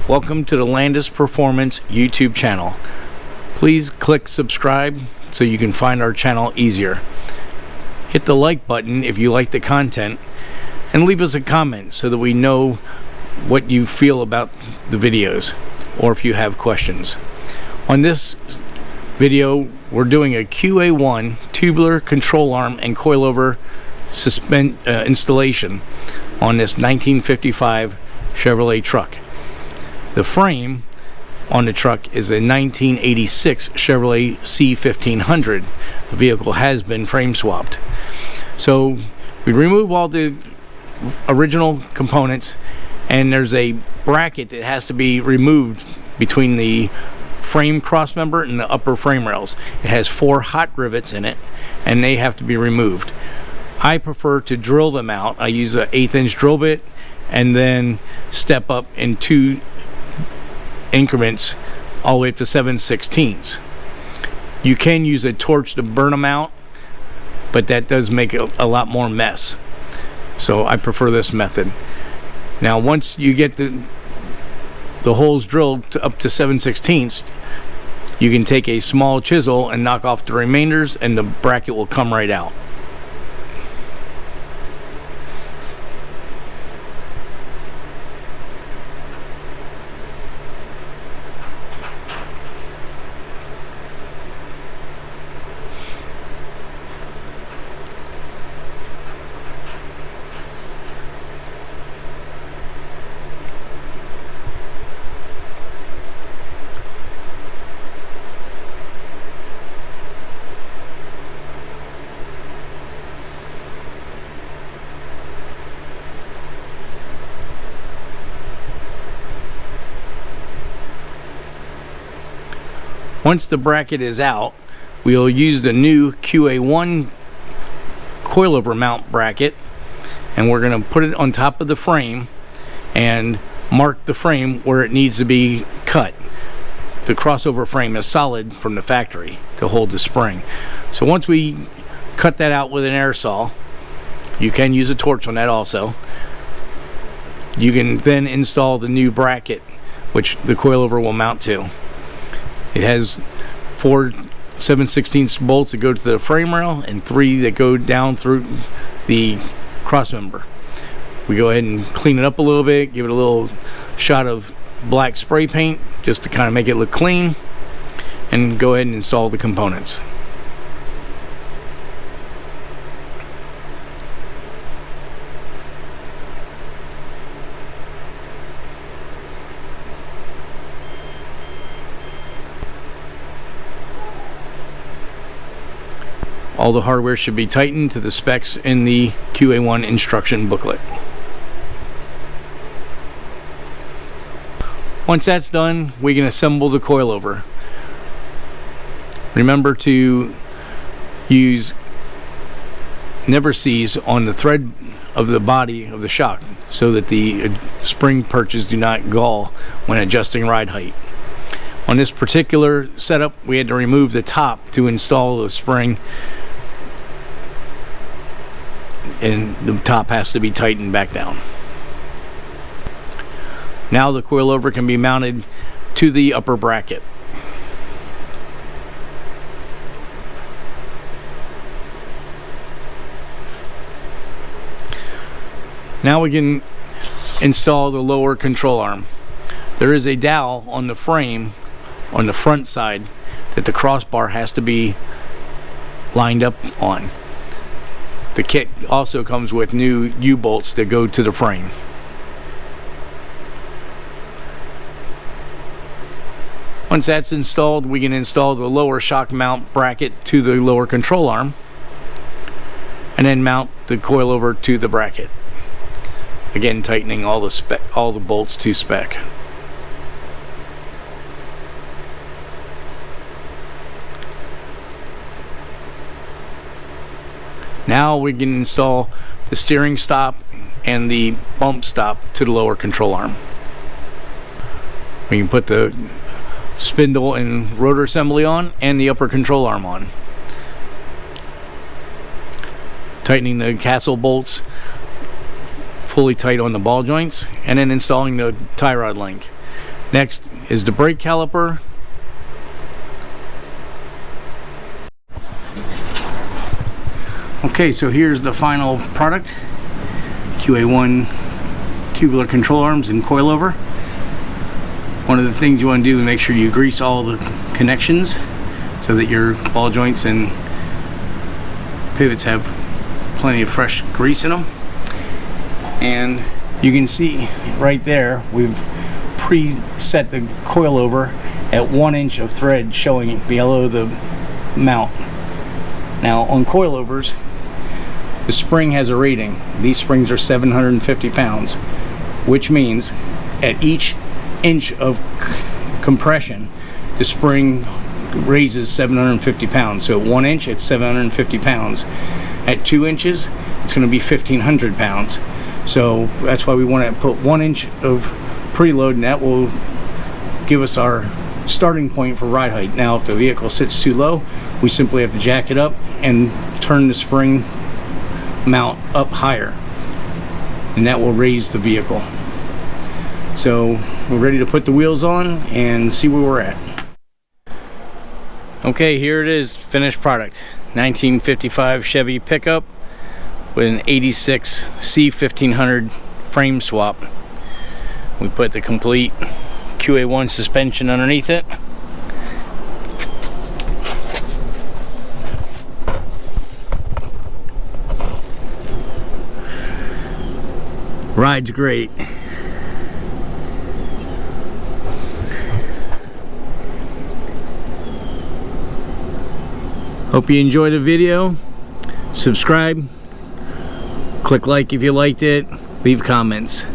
Welcome to the Landis Performance YouTube channel. Please click subscribe so you can find our channel easier. Hit the like button if you like the content, and leave us a comment so that we know what you feel about the videos or if you have questions. On this video, we're doing a QA1 tubular control arm and coilover installation on this 1955 Chevrolet truck. The frame on the truck is a 1986 Chevrolet C1500. The vehicle has been frame swapped. So we remove all the original components, and there's a bracket that has to be removed between the frame crossmember and the upper frame rails. It has 4 hot rivets in it, and they have to be removed. I prefer to drill them out. I use an 1/8 inch drill bit and then step up in 2 increments all the way up to 7/16. You can use a torch to burn them out, but that does make a lot more mess. So I prefer this method. Now once you get the holes drilled up to 7/16, you can take a small chisel and knock off the remainders, and the bracket will come right out. Once the bracket is out, we'll use the new QA1 coilover mount bracket, and we're going to put it on top of the frame and mark the frame where it needs to be cut. The crossover frame is solid from the factory to hold the spring. So once we cut that out with an air saw, you can use a torch on that also. You can then install the new bracket, which the coilover will mount to. It has 4 7/16 bolts that go to the frame rail and 3 that go down through the crossmember. We go ahead and clean it up a little bit, give it a little shot of black spray paint just to kind of make it look clean, and go ahead and install the components. All the hardware should be tightened to the specs in the QA1 instruction booklet. Once that's done, we can assemble the coilover. Remember to use never seize on the thread of the body of the shock so that the spring perches do not gall when adjusting ride height. On this particular setup, we had to remove the top to install the spring, and the top has to be tightened back down. Now the coilover can be mounted to the upper bracket. Now we can install the lower control arm. There is a dowel on the frame on the front side that the crossbar has to be lined up on. The kit also comes with new U-bolts that go to the frame. Once that's installed, we can install the lower shock mount bracket to the lower control arm, and then mount the coilover to the bracket. Again, tightening all the bolts to spec. Now we can install the steering stop and the bump stop to the lower control arm. We can put the spindle and rotor assembly on and the upper control arm on. Tightening the castle bolts fully tight on the ball joints, and then installing the tie rod link. Next is the brake caliper. Okay, so here's the final product. QA1 tubular control arms and coilover. One of the things you want to do is make sure you grease all the connections so that your ball joints and pivots have plenty of fresh grease in them. And you can see right there we've preset the coilover at 1 inch of thread showing below the mount. Now on coilovers, the spring has a rating. These springs are 750 pounds, which means at each inch of compression, the spring raises 750 pounds. So at 1 inch, it's 750 pounds. At 2 inches, it's going to be 1,500 pounds. So that's why we want to put 1 inch of preload, and that will give us our starting point for ride height. Now, if the vehicle sits too low, we simply have to jack it up and turn the spring mount up higher, and that will raise the vehicle. So we're ready to put the wheels on and see where we're at. Okay, here it is, finished product. 1955 Chevy pickup with an 86 C1500 frame swap. We put the complete QA1 suspension underneath it. Rides great. Hope you enjoyed the video. Subscribe, click like if you liked it, leave comments.